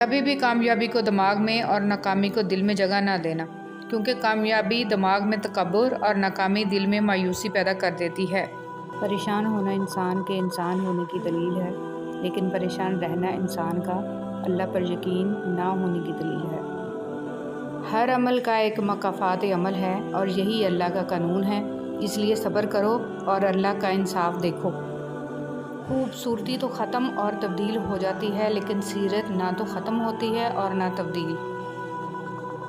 کبھی بھی کامیابی کو دماغ میں اور ناکامی کو دل میں جگہ نہ دینا، کیونکہ کامیابی دماغ میں تکبر اور ناکامی دل میں مایوسی پیدا کر دیتی ہے۔ پریشان ہونا انسان کے انسان ہونے کی دلیل ہے، لیکن پریشان رہنا انسان کا اللہ پر یقین نہ ہونے کی دلیل ہے۔ ہر عمل کا ایک مکافات عمل ہے اور یہی اللہ کا قانون ہے، اس لیے صبر کرو اور اللہ کا انصاف دیکھو۔ خوبصورتی تو ختم اور تبدیل ہو جاتی ہے، لیکن سیرت نہ تو ختم ہوتی ہے اور نہ تبدیل۔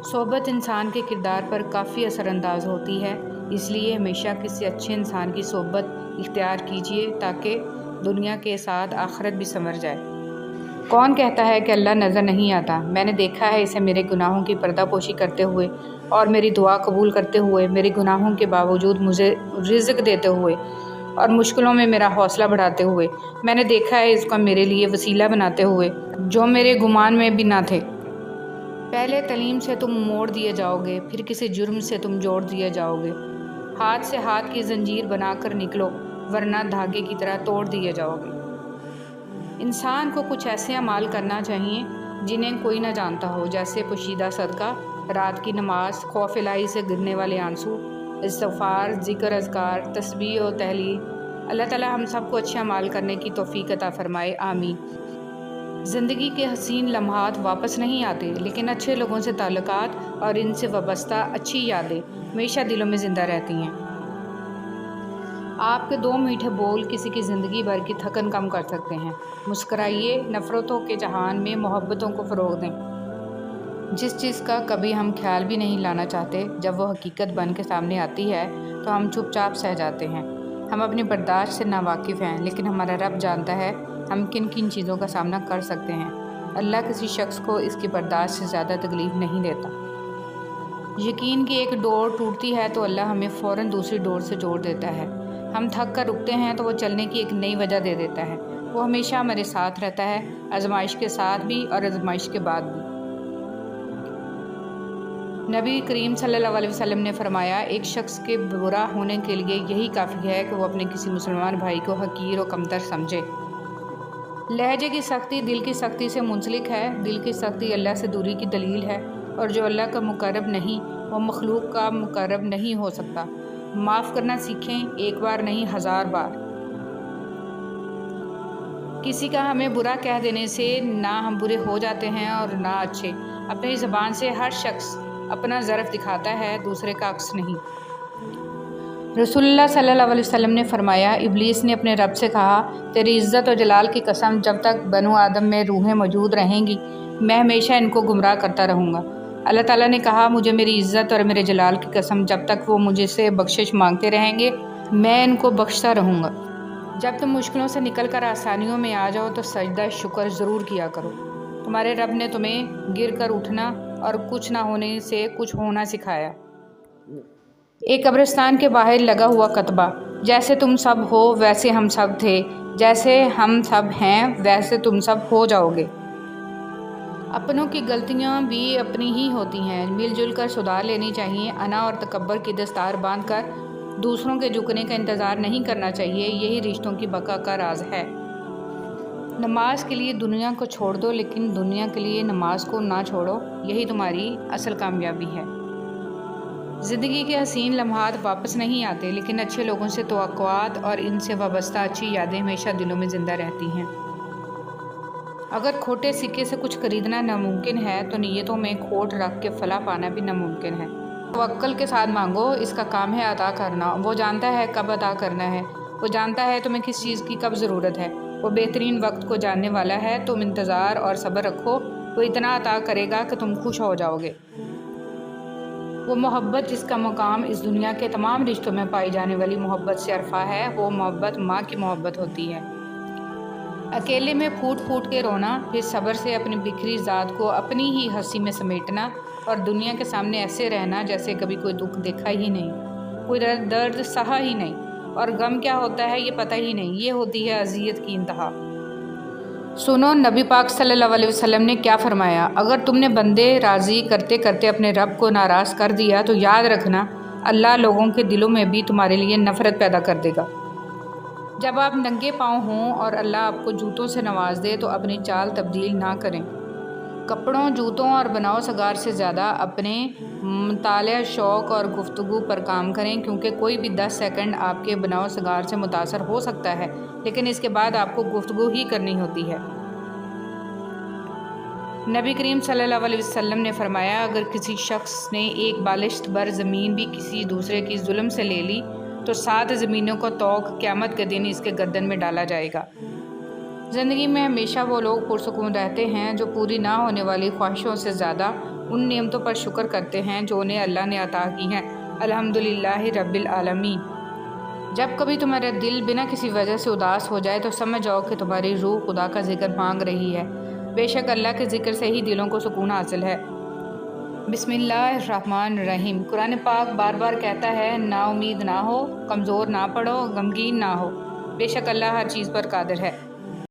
صحبت انسان کے کردار پر کافی اثر انداز ہوتی ہے، اس لیے ہمیشہ کسی اچھے انسان کی صحبت اختیار کیجیے تاکہ دنیا کے ساتھ آخرت بھی سنور جائے۔ کون کہتا ہے کہ اللہ نظر نہیں آتا؟ میں نے دیکھا ہے اسے میرے گناہوں کی پردہ پوشی کرتے ہوئے اور میری دعا قبول کرتے ہوئے، میرے گناہوں کے باوجود مجھے رزق دیتے ہوئے اور مشکلوں میں میرا حوصلہ بڑھاتے ہوئے۔ میں نے دیکھا ہے اس کو میرے لیے وسیلہ بناتے ہوئے جو میرے گمان میں بھی نہ تھے۔ پہلے تعلیم سے تم موڑ دیے جاؤ گے، پھر کسی جرم سے تم جوڑ دیے جاؤ گے۔ ہاتھ سے ہاتھ کی زنجیر بنا کر نکلو، ورنہ دھاگے کی طرح توڑ دیے جاؤ گے۔ انسان کو کچھ ایسے اعمال کرنا چاہیے جنہیں کوئی نہ جانتا ہو، جیسے پوشیدہ صدقہ، رات کی نماز، خوف الہی سے گرنے والے آنسو، استغفار، ذکر اذکار، تسبیح و تحلیل۔ اللہ تعالی ہم سب کو اچھے اعمال کرنے کی توفیق عطا فرمائے، آمین۔ زندگی کے حسین لمحات واپس نہیں آتے، لیکن اچھے لوگوں سے تعلقات اور ان سے وابستہ اچھی یادیں ہمیشہ دلوں میں زندہ رہتی ہیں۔ آپ کے 2 میٹھے بول کسی کی زندگی بھر کی تھکن کم کر سکتے ہیں۔ مسکرائیے، نفرتوں کے جہان میں محبتوں کو فروغ دیں۔ جس چیز کا کبھی ہم خیال بھی نہیں لانا چاہتے، جب وہ حقیقت بن کے سامنے آتی ہے تو ہم چپ چاپ سہ جاتے ہیں۔ ہم اپنی برداشت سے ناواقف ہیں، لیکن ہمارا رب جانتا ہے ہم کن کن چیزوں کا سامنا کر سکتے ہیں۔ اللہ کسی شخص کو اس کی برداشت سے زیادہ تکلیف نہیں دیتا۔ یقین کی ایک ڈور ٹوٹتی ہے تو اللہ ہمیں فوراً دوسری ڈور سے جوڑ دیتا ہے۔ ہم تھک کر رکتے ہیں تو وہ چلنے کی ایک نئی وجہ دے دیتا ہے۔ وہ ہمیشہ ہمارے ساتھ رہتا ہے، آزمائش کے ساتھ بھی اور آزمائش کے بعد بھی۔ نبی کریم صلی اللہ علیہ وسلم نے فرمایا، ایک شخص کے برا ہونے کے لیے یہی کافی ہے کہ وہ اپنے کسی مسلمان بھائی کو حقیر و کمتر سمجھے۔ لہجے کی سختی دل کی سختی سے منسلک ہے، دل کی سختی اللہ سے دوری کی دلیل ہے، اور جو اللہ کا مقرب نہیں وہ مخلوق کا مقرب نہیں ہو سکتا۔ معاف کرنا سیکھیں، ایک بار نہیں 1000 بار۔ کسی کا ہمیں برا کہہ دینے سے نہ ہم برے ہو جاتے ہیں اور نہ اچھے۔ اپنی زبان سے ہر شخص اپنا ظرف دکھاتا ہے، دوسرے کا عکس نہیں۔ رسول اللہ صلی اللہ علیہ وسلم نے فرمایا، ابلیس نے اپنے رب سے کہا، تیری عزت و جلال کی قسم، جب تک بنو آدم میں روحیں موجود رہیں گی میں ہمیشہ ان کو گمراہ کرتا رہوں گا۔ اللہ تعالیٰ نے کہا، مجھے میری عزت اور میرے جلال کی قسم، جب تک وہ مجھ سے بخشش مانگتے رہیں گے میں ان کو بخشتا رہوں گا۔ جب تم مشکلوں سے نکل کر آسانیوں میں آ جاؤ تو سجدہ شکر ضرور کیا کرو۔ تمہارے رب نے تمہیں گر کر اٹھنا اور کچھ نہ ہونے سے کچھ ہونا سکھایا۔ ایک قبرستان کے باہر لگا ہوا کتبہ، جیسے تم سب ہو ویسے ہم سب تھے، جیسے ہم سب ہیں ویسے تم سب ہو جاؤ گے۔ اپنوں کی غلطیاں بھی اپنی ہی ہوتی ہیں، مل جل کر سدھار لینی چاہیے۔ انا اور تکبر کی دستار باندھ کر دوسروں کے جھکنے کا انتظار نہیں کرنا چاہیے، یہی رشتوں کی بقا کا راز ہے۔ نماز کے لیے دنیا کو چھوڑ دو، لیکن دنیا کے لیے نماز کو نہ چھوڑو، یہی تمہاری اصل کامیابی ہے۔ زندگی کے حسین لمحات واپس نہیں آتے، لیکن اچھے لوگوں سے توقعات اور ان سے وابستہ اچھی یادیں ہمیشہ دلوں میں زندہ رہتی ہیں۔ اگر کھوٹے سکے سے کچھ خریدنا ناممکن ہے تو نیتوں میں کھوٹ رکھ کے فلاح پانا بھی ناممکن ہے۔ توکل کے ساتھ مانگو، اس کا کام ہے عطا کرنا۔ وہ جانتا ہے کب عطا کرنا ہے، وہ جانتا ہے تمہیں کس چیز کی کب ضرورت ہے، وہ بہترین وقت کو جاننے والا ہے۔ تم انتظار اور صبر رکھو، وہ اتنا عطا کرے گا کہ تم خوش ہو جاؤ گے۔ وہ محبت جس کا مقام اس دنیا کے تمام رشتوں میں پائی جانے والی محبت سے عرفہ ہے، وہ محبت ماں کی محبت ہوتی ہے۔ اکیلے میں پھوٹ پھوٹ کے رونا، پھر صبر سے اپنی بکھری ذات کو اپنی ہی ہنسی میں سمیٹنا اور دنیا کے سامنے ایسے رہنا جیسے کبھی کوئی دکھ دیکھا ہی نہیں، کوئی درد سہا ہی نہیں، اور غم کیا ہوتا ہے یہ پتہ ہی نہیں، یہ ہوتی ہے اذیت کی انتہا۔ سنو نبی پاک صلی اللہ علیہ وسلم نے کیا فرمایا، اگر تم نے بندے راضی کرتے کرتے اپنے رب کو ناراض کر دیا تو یاد رکھنا اللہ لوگوں کے دلوں میں بھی تمہارے لیے نفرت پیدا کر دے گا۔ جب آپ ننگے پاؤں ہوں اور اللہ آپ کو جوتوں سے نواز دے تو اپنی چال تبدیل نہ کریں۔ کپڑوں، جوتوں اور بناؤ سگار سے زیادہ اپنے مطالعہ، شوق اور گفتگو پر کام کریں، کیونکہ کوئی بھی 10 سیکنڈ آپ کے بناؤ سگار سے متاثر ہو سکتا ہے، لیکن اس کے بعد آپ کو گفتگو ہی کرنی ہوتی ہے۔ نبی کریم صلی اللہ علیہ وسلم نے فرمایا، اگر کسی شخص نے ایک بالشت بر زمین بھی کسی دوسرے کی ظلم سے لے لی تو 7 زمینوں کا طوق قیامت کے دن اس کے گردن میں ڈالا جائے گا۔ زندگی میں ہمیشہ وہ لوگ پرسکون رہتے ہیں جو پوری نہ ہونے والی خواہشوں سے زیادہ ان نعمتوں پر شکر کرتے ہیں جو انہیں اللہ نے عطا کی ہیں۔ الحمدللہ رب العالمین۔ جب کبھی تمہارا دل بنا کسی وجہ سے اداس ہو جائے تو سمجھ جاؤ کہ تمہاری روح خدا کا ذکر مانگ رہی ہے۔ بے شک اللہ کے ذکر سے ہی دلوں کو سکون حاصل ہے۔ بسم اللہ الرحمن الرحیم۔ قرآن پاک بار بار کہتا ہے، نا امید نہ ہو، کمزور نہ پڑو، غمگین نہ ہو، بے شک اللہ ہر چیز پر قادر ہے۔